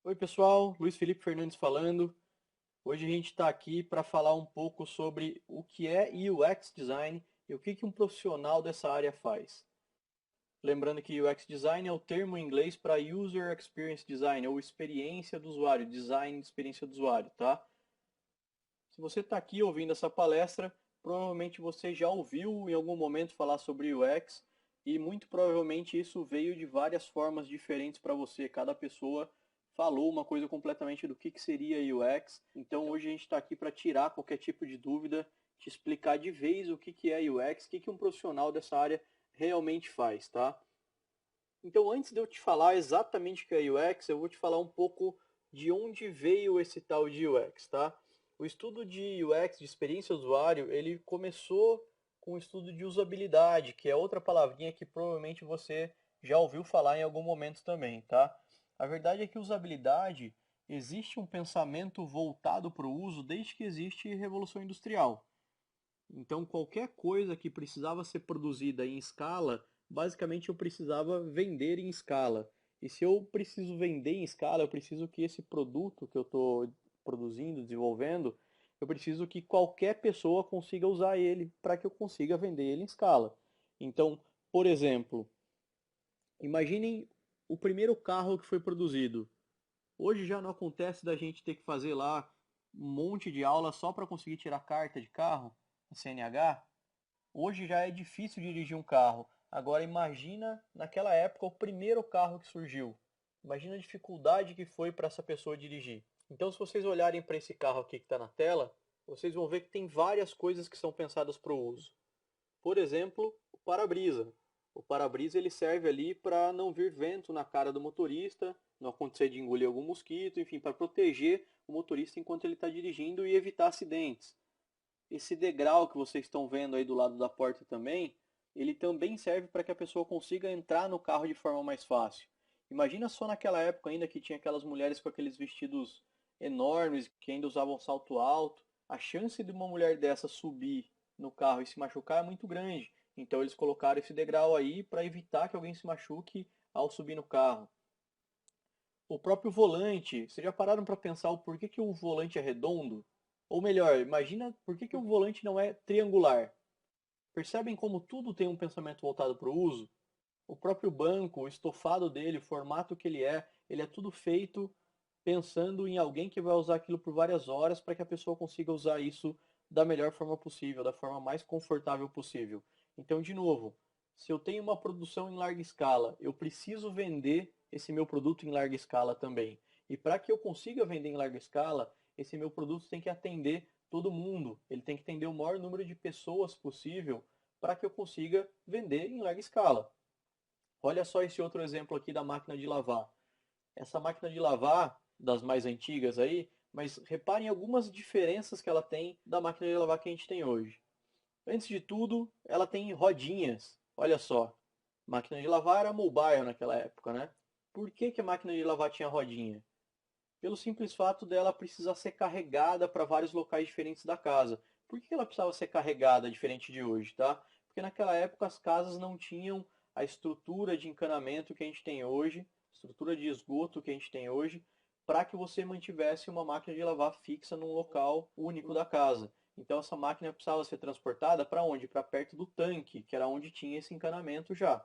Oi pessoal, Luiz Felipe Fernandes falando. Hoje a gente está aqui para falar um pouco sobre o que é UX Design e o que um profissional dessa área faz. Lembrando que UX Design é o termo em inglês para User Experience Design, ou experiência do usuário, design de experiência do usuário, tá? Se você está aqui ouvindo essa palestra, provavelmente você já ouviu em algum momento falar sobre UX e muito provavelmente isso veio de várias formas diferentes para você. Cada pessoa falou uma coisa completamente do que seria UX. Então hoje a gente está aqui para tirar qualquer tipo de dúvida, te explicar de vez o que é UX, o que um profissional dessa área realmente faz, tá? Então antes de eu te falar exatamente o que é UX, eu vou te falar um pouco de onde veio esse tal de UX, tá? O estudo de UX, de experiência do usuário, ele começou com o estudo de usabilidade, que é outra palavrinha que provavelmente você já ouviu falar em algum momento também, tá? A verdade é que usabilidade existe um pensamento voltado para o uso desde que existe Revolução Industrial. Então, qualquer coisa que precisava ser produzida em escala, basicamente eu precisava vender em escala. E se eu preciso vender em escala, eu preciso que esse produto que eu estou produzindo, desenvolvendo, eu preciso que qualquer pessoa consiga usar ele para que eu consiga vender ele em escala. Então, por exemplo, imaginem o primeiro carro que foi produzido. Hoje já não acontece da gente ter que fazer lá um monte de aula só para conseguir tirar carta de carro, a CNH. Hoje já é difícil dirigir um carro. Agora imagina naquela época o primeiro carro que surgiu. Imagina a dificuldade que foi para essa pessoa dirigir. Então, se vocês olharem para esse carro aqui que está na tela, vocês vão ver que tem várias coisas que são pensadas para o uso. Por exemplo, o para-brisa. O para-brisa ele serve ali para não vir vento na cara do motorista, não acontecer de engolir algum mosquito, enfim, para proteger o motorista enquanto ele está dirigindo e evitar acidentes. Esse degrau que vocês estão vendo aí do lado da porta também, ele também serve para que a pessoa consiga entrar no carro de forma mais fácil. Imagina só naquela época ainda que tinha aquelas mulheres com aqueles vestidos enormes, que ainda usavam salto alto. A chance de uma mulher dessa subir no carro e se machucar é muito grande. Então eles colocaram esse degrau aí para evitar que alguém se machuque ao subir no carro. O próprio volante, vocês já pararam para pensar o porquê que o volante é redondo? Ou melhor, imagina por que o volante não é triangular. Percebem como tudo tem um pensamento voltado para o uso? O próprio banco, o estofado dele, o formato que ele é tudo feito pensando em alguém que vai usar aquilo por várias horas para que a pessoa consiga usar isso da melhor forma possível, da forma mais confortável possível. Então, de novo, se eu tenho uma produção em larga escala, eu preciso vender esse meu produto em larga escala também. E para que eu consiga vender em larga escala, esse meu produto tem que atender todo mundo. Ele tem que atender o maior número de pessoas possível para que eu consiga vender em larga escala. Olha só esse outro exemplo aqui da máquina de lavar. Essa máquina de lavar, das mais antigas aí, mas reparem algumas diferenças que ela tem da máquina de lavar que a gente tem hoje. Antes de tudo, ela tem rodinhas. Olha só, máquina de lavar era mobile naquela época, né? Por que a máquina de lavar tinha rodinha? Pelo simples fato dela precisar ser carregada para vários locais diferentes da casa. Por que ela precisava ser carregada diferente de hoje, tá? Porque naquela época as casas não tinham a estrutura de encanamento que a gente tem hoje, estrutura de esgoto que a gente tem hoje, para que você mantivesse uma máquina de lavar fixa num local único da casa. Então essa máquina precisava ser transportada para onde? Para perto do tanque, que era onde tinha esse encanamento já.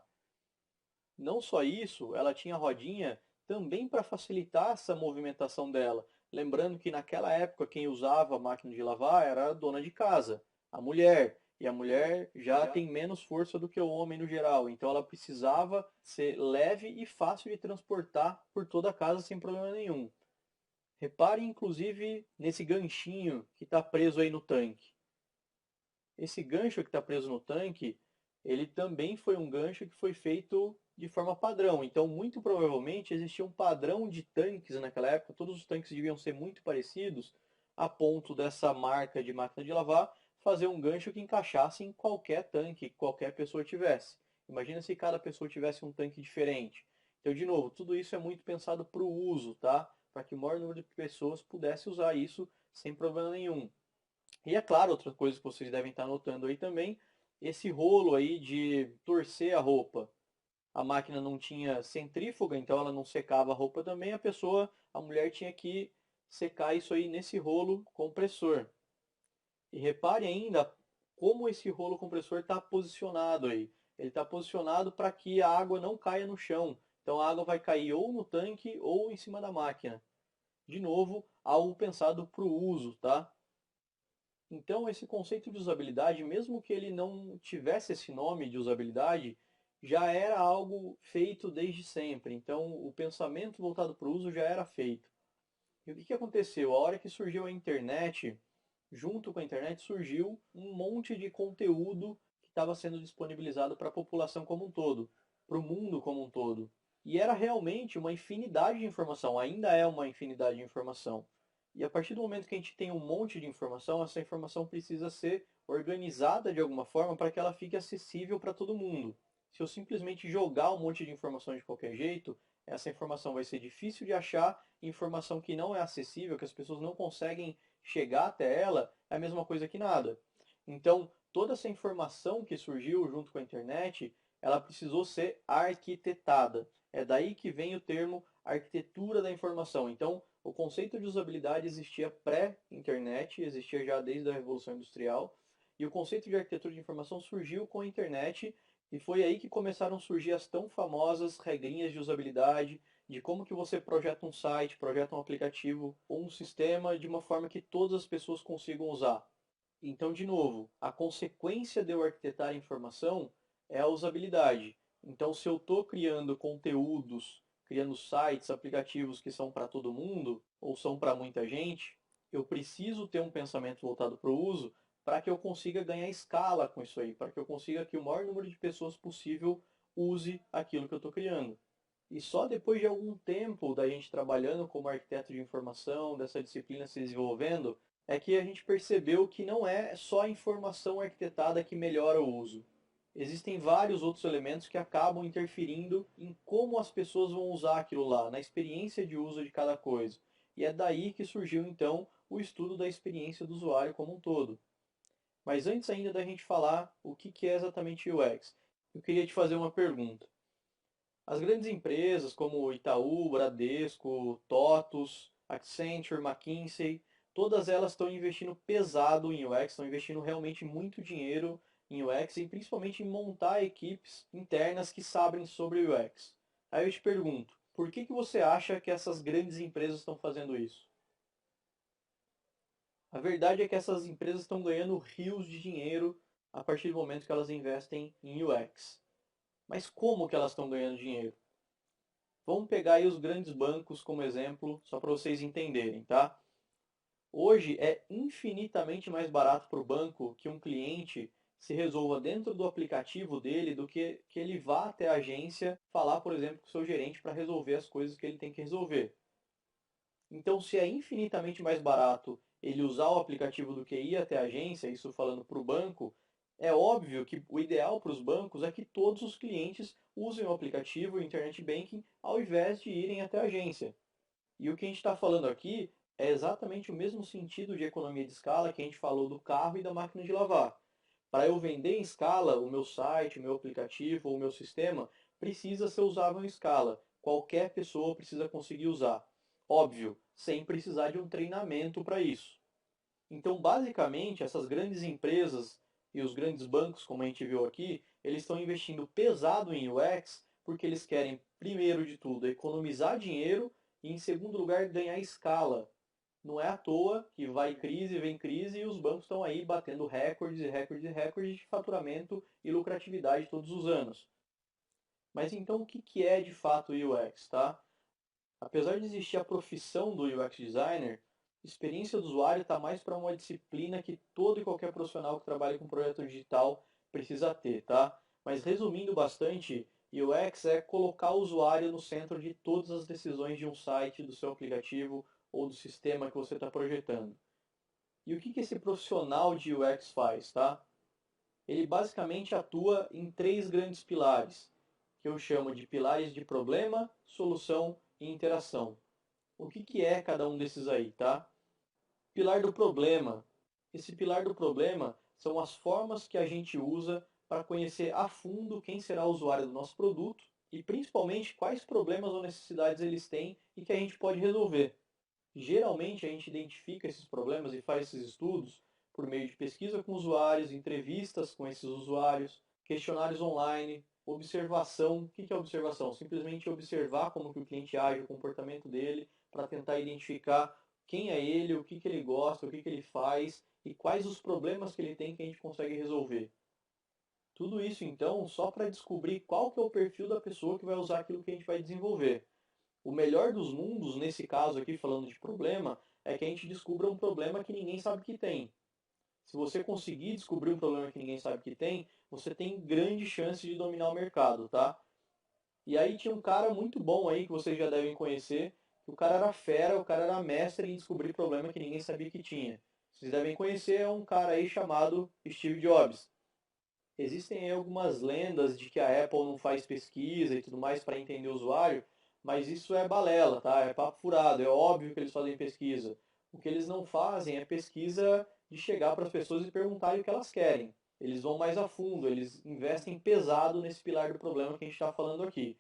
Não só isso, ela tinha rodinha também para facilitar essa movimentação dela. Lembrando que naquela época quem usava a máquina de lavar era a dona de casa, a mulher. E a mulher já tem menos força do que o homem no geral. Então ela precisava ser leve e fácil de transportar por toda a casa sem problema nenhum. Repare inclusive nesse ganchinho que está preso aí no tanque. Esse gancho que está preso no tanque, ele também foi um gancho que foi feito de forma padrão. Então, muito provavelmente, existia um padrão de tanques naquela época. Todos os tanques deviam ser muito parecidos, a ponto dessa marca de máquina de lavar fazer um gancho que encaixasse em qualquer tanque que qualquer pessoa tivesse. Imagina se cada pessoa tivesse um tanque diferente. Então, de novo, tudo isso é muito pensado para o uso, tá? Para que o maior número de pessoas pudesse usar isso sem problema nenhum. E é claro, outra coisa que vocês devem estar notando aí também, esse rolo aí de torcer a roupa. a máquina não tinha centrífuga, então ela não secava a roupa também, a mulher tinha que secar isso aí nesse rolo compressor. E repare ainda como esse rolo compressor está posicionado aí. Ele está posicionado para que a água não caia no chão. Então a água vai cair ou no tanque ou em cima da máquina. De novo, algo pensado para o uso, tá? Então esse conceito de usabilidade, mesmo que ele não tivesse esse nome de usabilidade, já era algo feito desde sempre. Então o pensamento voltado para o uso já era feito. E o que aconteceu? A hora que surgiu a internet, junto com a internet surgiu um monte de conteúdo que estava sendo disponibilizado para a população como um todo, para o mundo como um todo. E era realmente uma infinidade de informação, ainda é uma infinidade de informação. E a partir do momento que a gente tem um monte de informação, essa informação precisa ser organizada de alguma forma para que ela fique acessível para todo mundo. Se eu simplesmente jogar um monte de informação de qualquer jeito, essa informação vai ser difícil de achar, informação que não é acessível, que as pessoas não conseguem chegar até ela, é a mesma coisa que nada. Então, toda essa informação que surgiu junto com a internet, ela precisou ser arquitetada. É daí que vem o termo arquitetura da informação. Então, o conceito de usabilidade existia pré-internet, existia já desde a Revolução Industrial, e o conceito de arquitetura de informação surgiu com a internet, e foi aí que começaram a surgir as tão famosas regrinhas de usabilidade, de como que você projeta um site, projeta um aplicativo ou um sistema de uma forma que todas as pessoas consigam usar. Então, de novo, a consequência de eu arquitetar a informação é a usabilidade. Então, se eu estou criando conteúdos, criando sites, aplicativos que são para todo mundo ou são para muita gente, eu preciso ter um pensamento voltado para o uso para que eu consiga ganhar escala com isso aí, para que eu consiga que o maior número de pessoas possível use aquilo que eu estou criando. E só depois de algum tempo da gente trabalhando como arquiteto de informação, dessa disciplina se desenvolvendo, é que a gente percebeu que não é só a informação arquitetada que melhora o uso. Existem vários outros elementos que acabam interferindo em como as pessoas vão usar aquilo lá, na experiência de uso de cada coisa. E é daí que surgiu então o estudo da experiência do usuário como um todo. Mas antes ainda da gente falar o que é exatamente UX, eu queria te fazer uma pergunta. As grandes empresas como Itaú, Bradesco, TOTUS, Accenture, McKinsey, todas elas estão investindo pesado em UX, estão investindo realmente muito dinheiro em UX e principalmente em montar equipes internas que sabem sobre UX. Aí eu te pergunto, por que você acha que essas grandes empresas estão fazendo isso? A verdade é que essas empresas estão ganhando rios de dinheiro a partir do momento que elas investem em UX. Mas como que elas estão ganhando dinheiro? Vamos pegar aí os grandes bancos como exemplo, só para vocês entenderem, tá? Hoje é infinitamente mais barato para o banco que um cliente se resolva dentro do aplicativo dele do que ele vá até a agência falar, por exemplo, com o seu gerente para resolver as coisas que ele tem que resolver. Então, se é infinitamente mais barato ele usar o aplicativo do que ir até a agência, isso falando para o banco, é óbvio que o ideal para os bancos é que todos os clientes usem o aplicativo, o Internet Banking, ao invés de irem até a agência. E o que a gente está falando aqui é exatamente o mesmo sentido de economia de escala que a gente falou do carro e da máquina de lavar. Para eu vender em escala, o meu site, o meu aplicativo ou o meu sistema precisa ser usável em escala. Qualquer pessoa precisa conseguir usar. Óbvio, sem precisar de um treinamento para isso. Então, basicamente, essas grandes empresas e os grandes bancos, como a gente viu aqui, eles estão investindo pesado em UX porque eles querem, primeiro de tudo, economizar dinheiro e, em segundo lugar, ganhar escala. Não é à toa que vai crise, vem crise e os bancos estão aí batendo recordes e recordes e recordes de faturamento e lucratividade todos os anos. Mas então o que é de fato o UX, tá? Apesar de existir a profissão do UX designer, experiência do usuário está mais para uma disciplina que todo e qualquer profissional que trabalha com projeto digital precisa ter, tá? Mas resumindo bastante, UX é colocar o usuário no centro de todas as decisões de um site, do seu aplicativo ou do sistema que você está projetando. E o que esse profissional de UX faz, tá? Ele basicamente atua em três grandes pilares, que eu chamo de pilares de problema, solução e interação. O que é cada um desses aí, tá? Pilar do problema. Esse pilar do problema são as formas que a gente usa para conhecer a fundo quem será o usuário do nosso produto e principalmente quais problemas ou necessidades eles têm e que a gente pode resolver. Geralmente a gente identifica esses problemas e faz esses estudos por meio de pesquisa com usuários, entrevistas com esses usuários, questionários online, observação. O que é observação? Simplesmente observar como que o cliente age, o comportamento dele, para tentar identificar quem é ele, o que ele gosta, o que ele faz e quais os problemas que ele tem que a gente consegue resolver. Tudo isso então só para descobrir qual que é o perfil da pessoa que vai usar aquilo que a gente vai desenvolver. O melhor dos mundos, nesse caso aqui, falando de problema, é que a gente descubra um problema que ninguém sabe que tem. Se você conseguir descobrir um problema que ninguém sabe que tem, você tem grande chance de dominar o mercado, tá? E aí tinha um cara muito bom aí, que vocês já devem conhecer, que o cara era fera, o cara era mestre em descobrir problema que ninguém sabia que tinha. Vocês devem conhecer, é um cara aí chamado Steve Jobs. Existem aí algumas lendas de que a Apple não faz pesquisa e tudo mais para entender o usuário, mas isso é balela, tá? É papo furado. É óbvio que eles fazem pesquisa. O que eles não fazem é pesquisa de chegar para as pessoas e perguntarem o que elas querem. Eles vão mais a fundo, eles investem pesado nesse pilar do problema que a gente está falando aqui.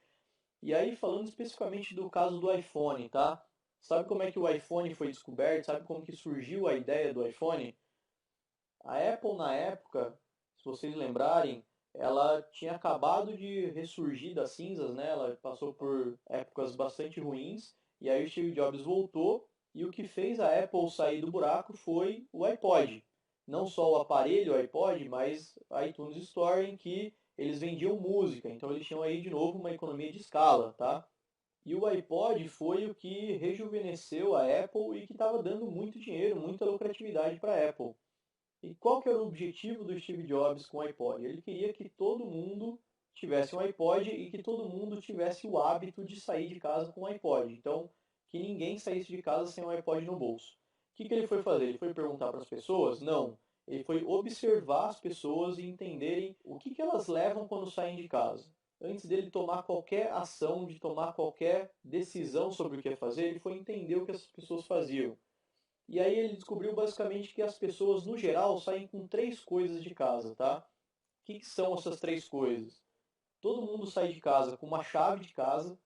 E aí, falando especificamente do caso do iPhone, tá? Sabe como é que o iPhone foi descoberto? Sabe como que surgiu a ideia do iPhone? A Apple, na época, se vocês lembrarem, ela tinha acabado de ressurgir das cinzas, né? Ela passou por épocas bastante ruins, e aí o Steve Jobs voltou, e o que fez a Apple sair do buraco foi o iPod. Não só o aparelho iPod, mas a iTunes Store, em que eles vendiam música, então eles tinham aí de novo uma economia de escala, tá? E o iPod foi o que rejuvenesceu a Apple e que estava dando muito dinheiro, muita lucratividade para a Apple. E qual que era o objetivo do Steve Jobs com o iPod? Ele queria que todo mundo tivesse um iPod e que todo mundo tivesse o hábito de sair de casa com um iPod. Então, que ninguém saísse de casa sem um iPod no bolso. O que ele foi fazer? Ele foi perguntar para as pessoas? Não. Ele foi observar as pessoas e entenderem o que elas levam quando saem de casa. Antes dele tomar qualquer ação, de tomar qualquer decisão sobre o que fazer, ele foi entender o que as pessoas faziam. E aí ele descobriu basicamente que as pessoas, no geral, saem com três coisas de casa, tá? O que são essas três coisas? Todo mundo sai de casa com uma chave de casa,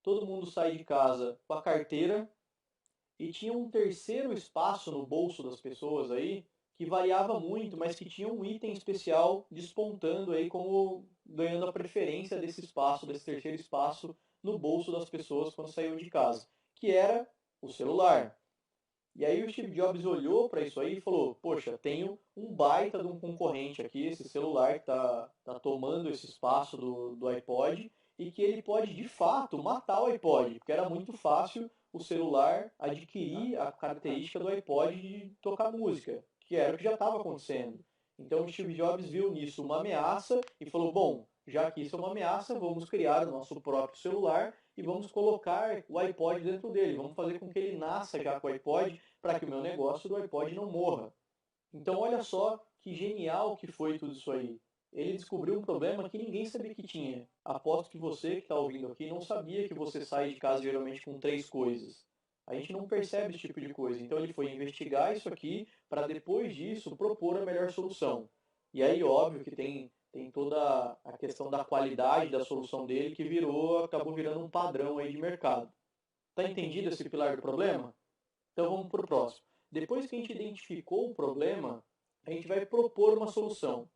todo mundo sai de casa com a carteira, e tinha um terceiro espaço no bolso das pessoas aí, que variava muito, mas que tinha um item especial despontando aí como ganhando a preferência desse espaço, desse terceiro espaço no bolso das pessoas quando saíam de casa, que era o celular. E aí o Steve Jobs olhou para isso aí e falou, poxa, tenho um baita de um concorrente aqui, esse celular que tá tomando esse espaço do iPod, e que ele pode de fato matar o iPod, porque era muito fácil o celular adquirir a característica do iPod de tocar música, que era o que já estava acontecendo. Então o Steve Jobs viu nisso uma ameaça e falou, bom, já que isso é uma ameaça, vamos criar o nosso próprio celular e vamos colocar o iPod dentro dele. Vamos fazer com que ele nasça já com o iPod para que o meu negócio do iPod não morra. Então olha só que genial que foi tudo isso aí. Ele descobriu um problema que ninguém sabia que tinha. Aposto que você que está ouvindo aqui não sabia que você sai de casa geralmente com três coisas. A gente não percebe esse tipo de coisa. Então ele foi investigar isso aqui para depois disso propor a melhor solução. E aí, óbvio que tem toda a questão da qualidade da solução dele que acabou virando um padrão aí de mercado. Tá entendido esse pilar do problema? Então vamos para o próximo. Depois que a gente identificou o problema, a gente vai propor uma solução.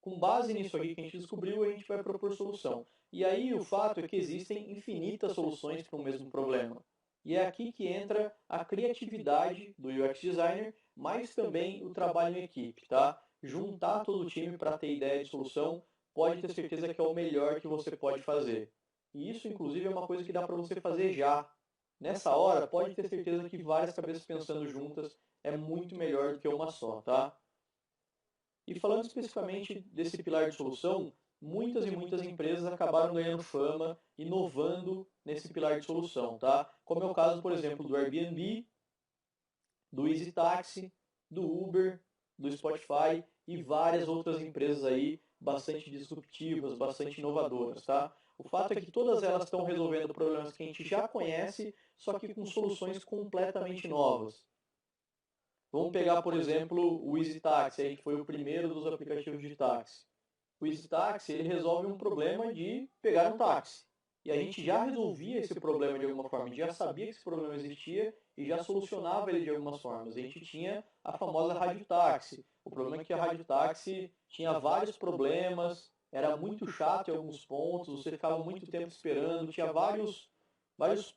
Com base nisso aqui que a gente descobriu, a gente vai propor solução. E aí o fato é que existem infinitas soluções para o mesmo problema. E é aqui que entra a criatividade do UX designer, mas também o trabalho em equipe, tá? Juntar todo o time para ter ideia de solução, pode ter certeza que é o melhor que você pode fazer. E isso, inclusive, é uma coisa que dá para você fazer já. Nessa hora, pode ter certeza que várias cabeças pensando juntas é muito melhor do que uma só, tá? E falando especificamente desse pilar de solução, muitas e muitas empresas acabaram ganhando fama, inovando nesse pilar de solução, tá? Como é o caso, por exemplo, do Airbnb, do Easy Taxi, do Uber, do Spotify e várias outras empresas aí bastante disruptivas, bastante inovadoras, tá? O fato é que todas elas estão resolvendo problemas que a gente já conhece, só que com soluções completamente novas. Vamos pegar, por exemplo, o Easy Taxi, aí, que foi o primeiro dos aplicativos de táxi. O Easy Taxi ele resolve um problema de pegar um táxi. e a gente já resolvia esse problema de alguma forma, a gente já sabia que esse problema existia e já solucionava ele de algumas formas. A gente tinha a famosa radiotáxi. O problema é que a radiotáxi tinha vários problemas, era muito chato em alguns pontos, você ficava muito tempo esperando, tinha vários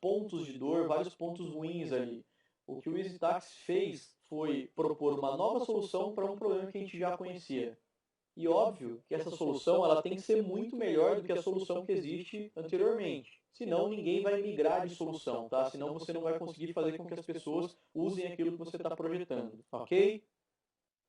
pontos de dor, vários pontos ruins ali. O que o EasyTax fez foi propor uma nova solução para um problema que a gente já conhecia. E óbvio que essa solução ela tem que ser muito melhor do que a solução que existe anteriormente. Senão ninguém vai migrar de solução, tá? Senão você não vai conseguir fazer com que as pessoas usem aquilo que você está projetando, ok?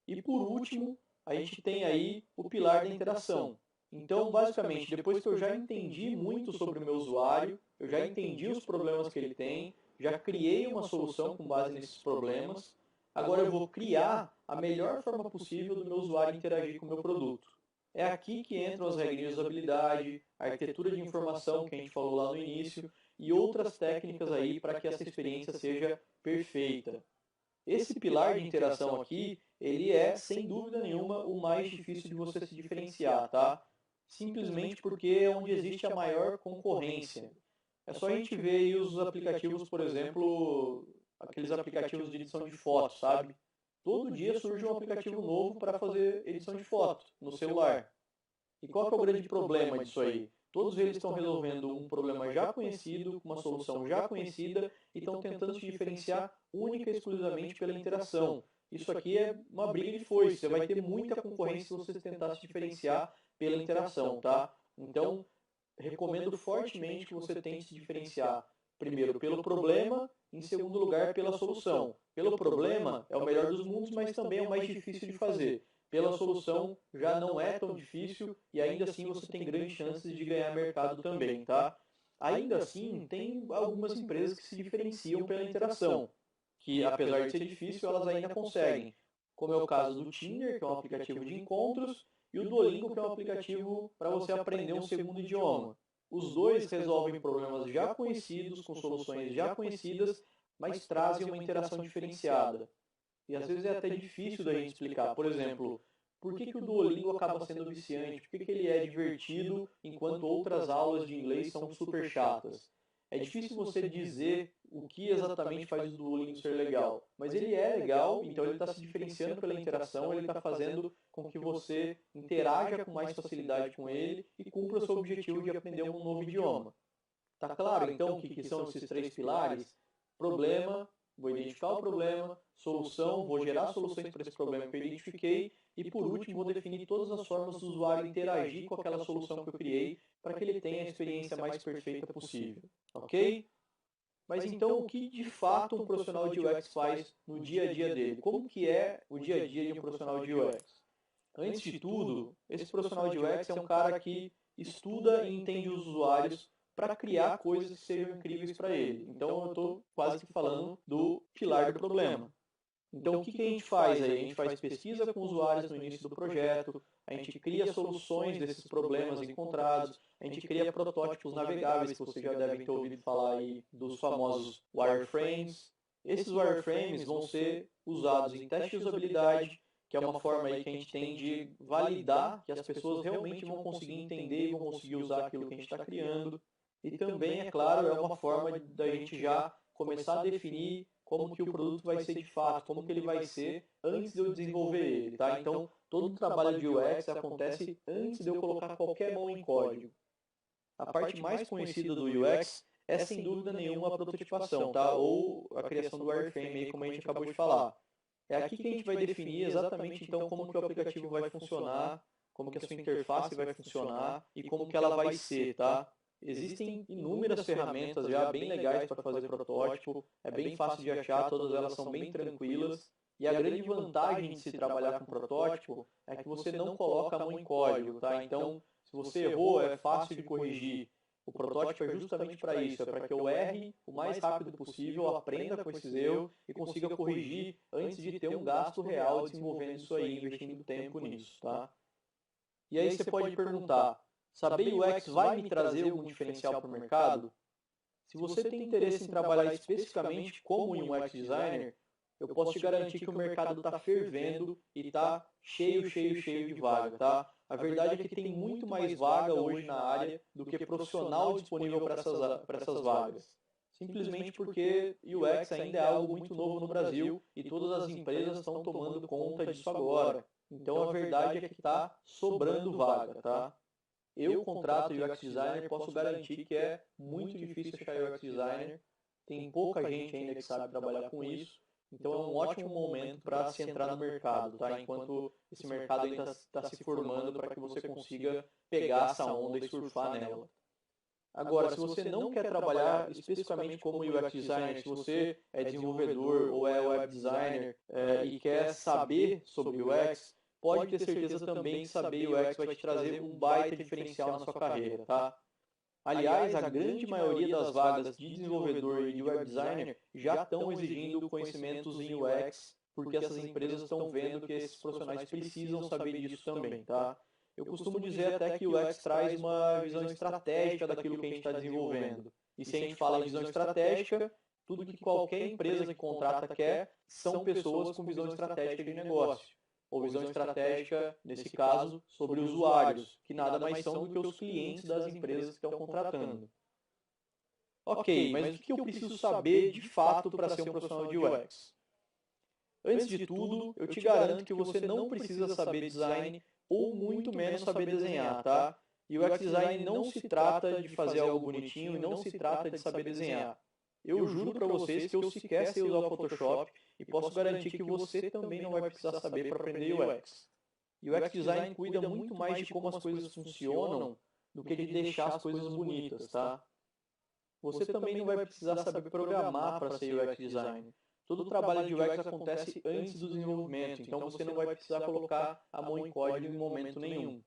E por último, a gente tem aí o pilar da interação. Então, basicamente, depois que eu já entendi muito sobre o meu usuário, eu já entendi os problemas que ele tem, já criei uma solução com base nesses problemas, agora eu vou criar a melhor forma possível do meu usuário interagir com o meu produto. É aqui que entram as regrinhas de usabilidade, a arquitetura de informação que a gente falou lá no início e outras técnicas aí para que essa experiência seja perfeita. Esse pilar de interação aqui, ele é, sem dúvida nenhuma, o mais difícil de você se diferenciar, tá? Simplesmente porque é onde existe a maior concorrência. É só a gente ver aí os aplicativos, por exemplo, aqueles aplicativos de edição de fotos, sabe? Todo dia surge um aplicativo novo para fazer edição de foto no celular. E qual que é o grande problema disso aí? Todos eles estão resolvendo um problema já conhecido, com uma solução já conhecida, e estão tentando se diferenciar única e exclusivamente pela interação. Isso aqui é uma briga de foice, você vai ter muita concorrência se você tentar se diferenciar pela interação, tá? Então, recomendo fortemente que você tente se diferenciar, primeiro, pelo problema, em segundo lugar, pela solução. Pelo problema é o melhor dos mundos, mas também é o mais difícil de fazer. Pela solução já não é tão difícil e ainda assim você tem grandes chances de ganhar mercado também, tá? Ainda assim, tem algumas empresas que se diferenciam pela interação, que apesar de ser difícil, elas ainda conseguem. Como é o caso do Tinder, que é um aplicativo de encontros, e o Duolingo, que é um aplicativo para você aprender um segundo idioma. Os dois resolvem problemas já conhecidos, com soluções já conhecidas, mas trazem uma interação diferenciada. E às vezes é até difícil da gente explicar. Por exemplo, por que o Duolingo acaba sendo viciante? Por que ele é divertido enquanto outras aulas de inglês são super chatas? É difícil você dizer o que exatamente faz o Duolingo ser legal, mas ele é legal, então ele está se diferenciando pela interação, ele está fazendo com que você interaja com mais facilidade com ele e cumpra o seu objetivo de aprender um novo idioma. Tá claro, então, o que são esses três pilares? Problema, vou identificar o problema, solução, vou gerar soluções para esse problema que eu identifiquei, e por último, vou definir todas as formas do usuário interagir com aquela solução que eu criei para que ele tenha a experiência mais perfeita possível. Ok? Mas então, o que de fato um profissional de UX faz no dia a dia dele? Como que é o dia a dia de um profissional de UX? Antes de tudo, esse profissional de UX é um cara que estuda e entende os usuários para criar coisas que sejam incríveis para ele. Então eu estou quase que falando do pilar do problema. Então o que a gente faz aí? A gente faz pesquisa com usuários no início do projeto, a gente cria soluções desses problemas encontrados, a gente cria protótipos navegáveis, que vocês já devem ter ouvido falar aí dos famosos wireframes. Esses wireframes vão ser usados em teste de usabilidade, que é uma forma aí que a gente tem de validar que as pessoas realmente vão conseguir entender e vão conseguir usar aquilo que a gente está criando. E também, é claro, é uma forma da gente já começar a definir como que o produto vai ser de fato, como que ele vai ser antes de eu desenvolver ele, tá? Então, todo o trabalho de UX acontece antes de eu colocar qualquer mão em código. A parte mais conhecida do UX é, sem dúvida nenhuma, a prototipação, tá? Ou a criação do wireframe, como a gente acabou de falar. É aqui que a gente vai definir exatamente, então, como que o aplicativo vai funcionar, como que a sua interface vai funcionar e como que ela vai ser, tá? Existem inúmeras ferramentas já bem legais para fazer protótipo, é bem fácil de achar, todas elas são bem tranquilas. E a grande vantagem de se trabalhar com protótipo é que você não coloca a mão em código, tá? Então, se você errou, é fácil de corrigir. O protótipo é justamente para isso, é para que eu erre o mais rápido possível, aprenda com esses erros e consiga corrigir antes de ter um gasto real desenvolvendo isso aí, investindo tempo nisso, tá? E aí você pode perguntar, saber UX vai me trazer algum diferencial para o mercado? Se você tem interesse em trabalhar especificamente como um UX designer, eu posso te garantir que o mercado está fervendo e está cheio de vaga, tá? A verdade é que tem muito mais vaga hoje na área do que profissional disponível para essas vagas. Simplesmente porque UX ainda é algo muito novo no Brasil e todas as empresas estão tomando conta disso agora. Então a verdade é que está sobrando vaga, tá? Eu contrato UX designer, posso garantir que é muito difícil achar UX designer. Tem pouca gente ainda que sabe trabalhar com isso. Então é um ótimo momento para se entrar no mercado, tá? Enquanto esse mercado ainda está se formando para que você consiga pegar essa onda e surfar nela. Agora, se você não quer trabalhar especificamente como UX designer, se você é desenvolvedor ou é web designer e quer saber sobre UX, pode ter certeza também que saber UX vai te trazer um baita diferencial na sua carreira, tá? Aliás, a grande maioria das vagas de desenvolvedor e de web designer já estão exigindo conhecimentos em UX, porque essas empresas estão vendo que esses profissionais precisam saber disso também, tá? Eu costumo dizer até que o UX traz uma visão estratégica daquilo que a gente está desenvolvendo. E se a gente fala em visão estratégica, tudo que qualquer empresa que contrata quer são pessoas com visão estratégica de negócio. Ou visão estratégica, nesse caso, sobre usuários, que nada mais são do que os clientes das empresas que estão contratando. Ok, mas o que eu preciso saber de fato para ser um profissional de UX? Antes de tudo, eu te garanto que você não precisa saber design ou muito menos saber desenhar, tá? E o UX design não se trata de fazer algo bonitinho e não se trata de saber desenhar. Eu juro para vocês que eu sequer sei usar o Photoshop e posso garantir que você também não vai precisar saber para aprender UX. E o UX design cuida muito mais de como as coisas funcionam do que de deixar as coisas bonitas, tá? Você também não vai precisar saber programar para ser UX designer. Todo o trabalho de UX acontece antes do desenvolvimento, então você não vai precisar colocar a mão em código em momento nenhum.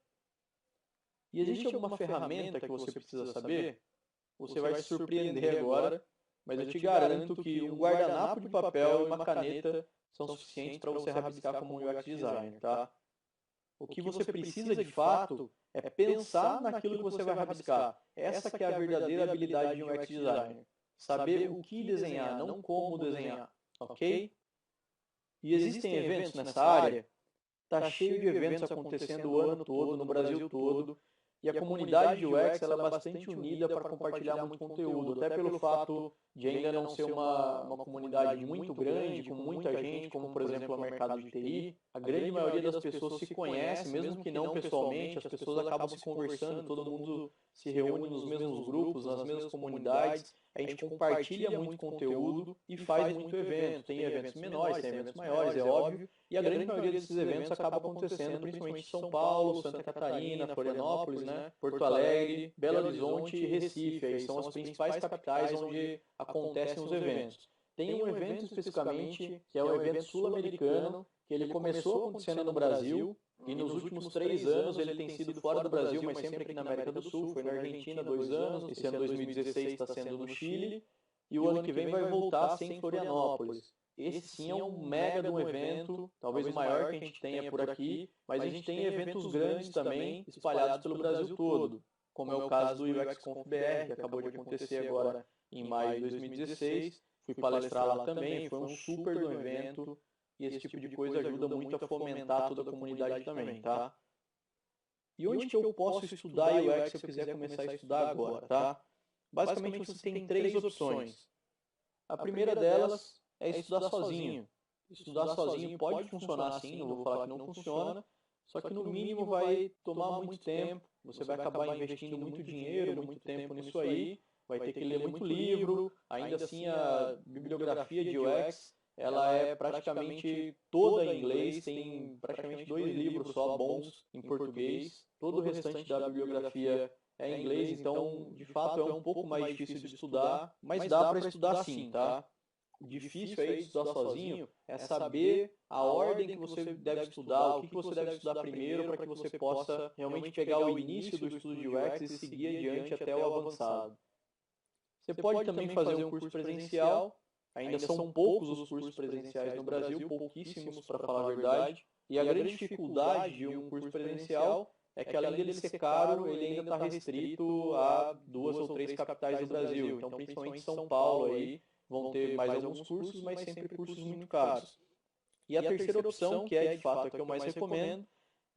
E existe alguma ferramenta que você precisa saber? Você vai se surpreender agora, mas eu te garanto que um guardanapo de papel e uma caneta são suficientes para você rabiscar como um UX designer, tá? O que você precisa de fato é pensar naquilo que você vai rabiscar. Essa que é a verdadeira habilidade de um UX designer. Saber o que desenhar, não como desenhar, ok? E existem eventos nessa área? Está cheio de eventos acontecendo o ano todo, no Brasil todo. E a comunidade de UX ela é bastante unida para compartilhar muito conteúdo, até pelo fato de ainda não ser uma comunidade muito grande, com muita gente, como por exemplo o mercado de TI. A grande maioria das pessoas se conhece, mesmo que não pessoalmente, as pessoas acabam se conversando, todo mundo se reúne nos mesmos grupos, nas mesmas comunidades. A gente compartilha muito conteúdo e faz muito evento. Tem eventos menores, tem eventos maiores, é óbvio. E a grande maioria desses eventos acaba acontecendo principalmente em São Paulo, Santa Catarina, Florianópolis, né? Porto Alegre, Belo Horizonte e Recife. Aí são as principais capitais onde acontecem os eventos. Tem um evento especificamente, que é o evento sul-americano, que ele começou acontecendo no Brasil, e nos últimos 3 anos ele tem sido fora do Brasil, mas sempre aqui na América do Sul. Foi na Argentina 2 anos, esse ano 2016 está sendo no Chile, e o ano que vem vai voltar a ser em Florianópolis. Esse sim é um mega de um evento, talvez o maior que a gente tenha por aqui, mas a gente tem eventos grandes também, espalhados pelo Brasil todo, como é o caso do UX Conf BR, que acabou de acontecer agora em maio de 2016. Fui palestrar lá também, foi um super do evento, e esse tipo de coisa ajuda muito a fomentar toda a comunidade também, tá? E onde que eu posso estudar UX se eu quiser começar a estudar agora, tá? Basicamente você tem 3 opções. A primeira delas é estudar sozinho. Estudar sozinho pode funcionar assim, não vou falar que não funciona, só que no mínimo vai tomar muito tempo, você vai acabar investindo muito dinheiro, muito tempo nisso aí, vai ter que ler muito livro, ainda assim a bibliografia de UX, ela é praticamente toda em inglês, tem praticamente 2 livros só bons em português, todo o restante da bibliografia é em inglês, então de fato é um pouco mais difícil de estudar, mas dá para estudar sim, tá? O difícil aí de estudar sozinho é saber a ordem que você deve estudar, o que você deve estudar primeiro para que você possa realmente pegar o início do estudo de UX e seguir adiante até o avançado. Você pode também fazer um curso presencial, ainda são poucos os cursos presenciais no Brasil, pouquíssimos para falar a verdade, e a grande dificuldade de um curso presencial é que além dele ser caro, ele ainda está restrito a 2 ou 3 capitais do Brasil, então principalmente São Paulo aí, vão ter mais alguns cursos, mas sempre cursos muito caros. E a terceira opção, que é de fato a que eu mais recomendo,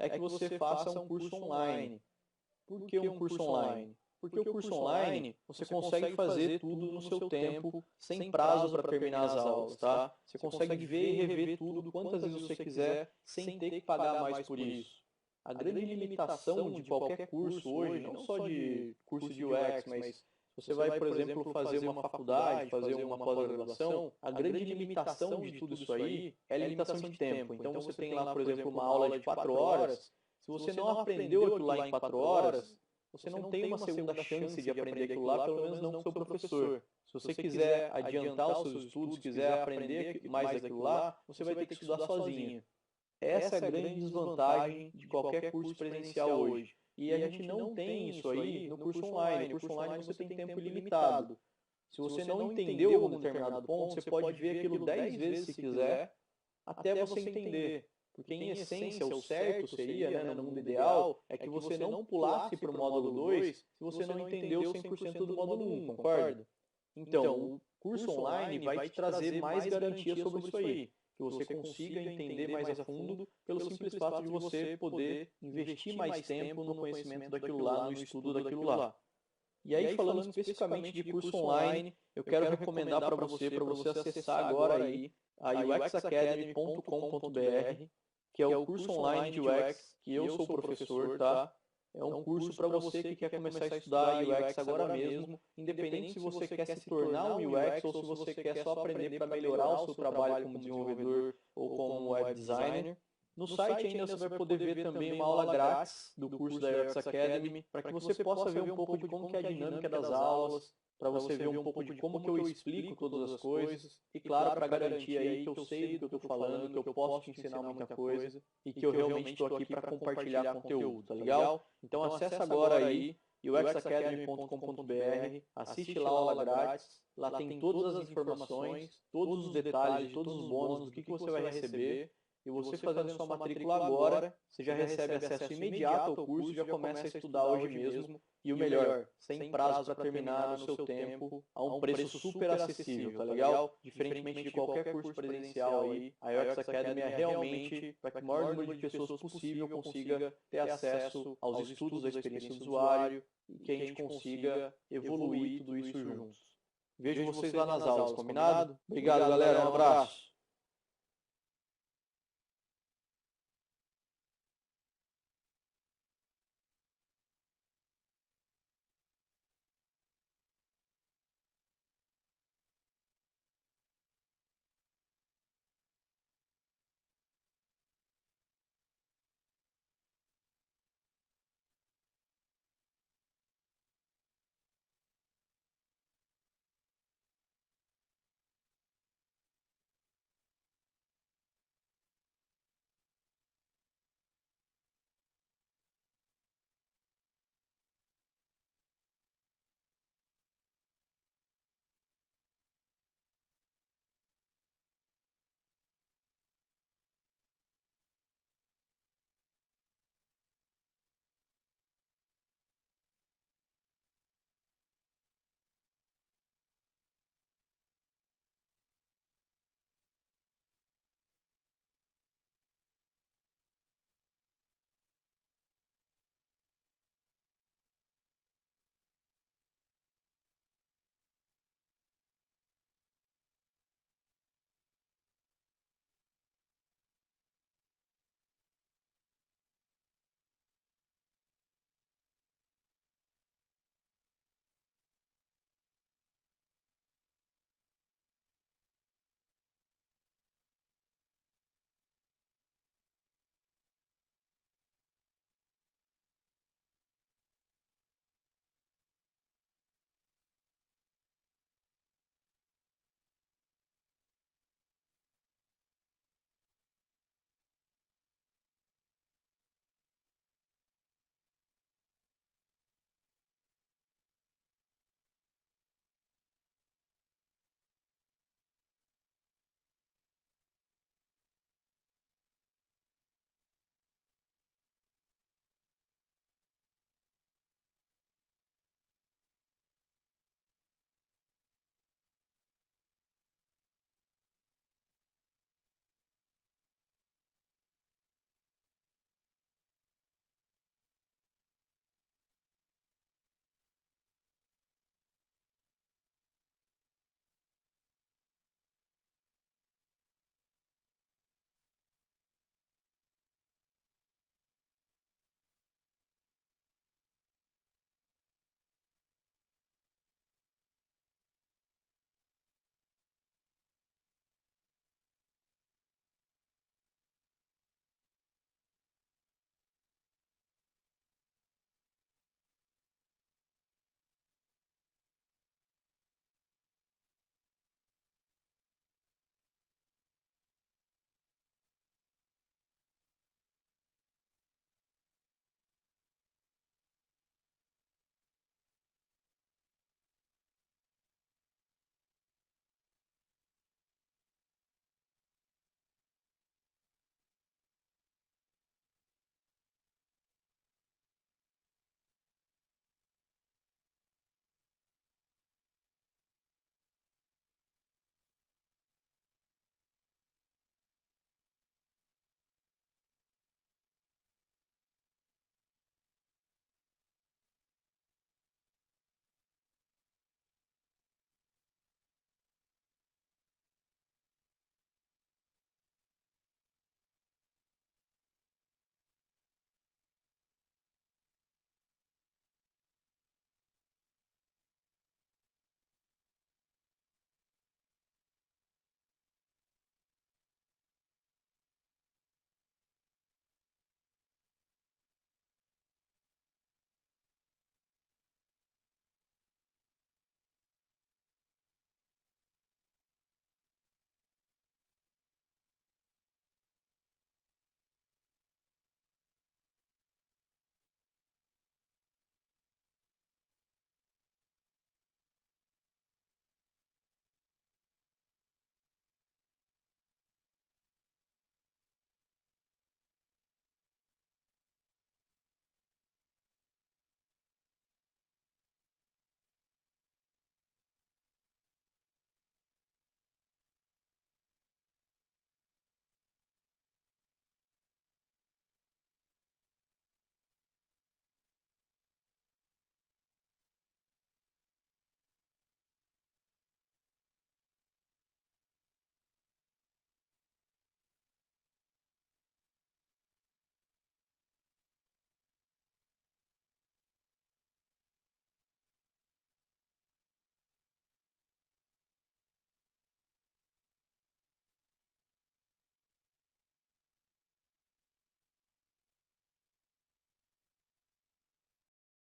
é que você faça um curso online. Por que um curso online? Porque o curso online, você consegue fazer tudo no seu tempo, sem prazo para terminar as aulas, tá? Você consegue ver e rever tudo quantas vezes você quiser, sem ter que pagar mais por isso. A grande limitação de qualquer curso hoje, não só de curso de UX, mas você vai, por exemplo, fazer uma faculdade, fazer uma pós-graduação, a grande limitação de tudo isso aí é a limitação de tempo. Então você tem lá, por exemplo, uma aula de 4 horas, se você não aprendeu aquilo lá em 4 horas, você não tem uma segunda chance de aprender aquilo lá, pelo menos não com o seu professor. Se você quiser adiantar os seus estudos, quiser aprender mais daquilo lá, você vai ter que estudar sozinho. Essa é a grande desvantagem de qualquer curso presencial hoje. E a gente não tem isso aí no curso online. No curso online você tem tempo ilimitado. Se você não entendeu algum determinado ponto, você pode ver aquilo 10 vezes se quiser, até você entender. Porque, em essência, o certo seria, né, no mundo ideal, é que você não pulasse para o módulo 2 se você não entendeu 100% do módulo 1, concorda? Então, o curso online vai te trazer mais garantia sobre isso aí. Que você consiga entender mais a fundo pelo simples fato de você poder investir mais tempo no conhecimento daquilo lá, no estudo daquilo lá. E aí, falando especificamente de curso online, eu quero recomendar para você acessar agora aí a uxacademy.com.br, que é o curso online de UX, que eu sou professor, tá? É um curso para você que quer começar a estudar UX agora mesmo, independente se você quer se tornar um UX ou se você quer só aprender para melhorar o seu trabalho como desenvolvedor ou como web designer. No site ainda você vai poder ver também uma aula grátis do curso da UX Academy, para que você possa ver um pouco de como que é a dinâmica das aulas, para você ver um pouco de como que eu explico todas as coisas, e claro, para garantir aí que eu sei do que eu estou falando, que eu posso te ensinar muita coisa, e que eu realmente estou aqui para compartilhar conteúdo, tá legal? Então acessa agora aí uxacademy.com.br, assiste lá a aula grátis, lá tem todas as informações, todos os detalhes, todos os bônus, do que você vai receber. E você fazendo sua matrícula agora, você já recebe acesso imediato ao curso, já começa a estudar hoje mesmo. E o melhor, sem prazo para terminar no seu tempo, a um preço super acessível, tá legal? Diferentemente de qualquer curso presencial aí, a UX Academy é realmente para que o maior número de pessoas possível consiga ter acesso aos estudos da experiência do usuário e que a gente consiga evoluir tudo isso juntos. Vejo vocês lá nas aulas, combinado? Obrigado, galera. Um abraço.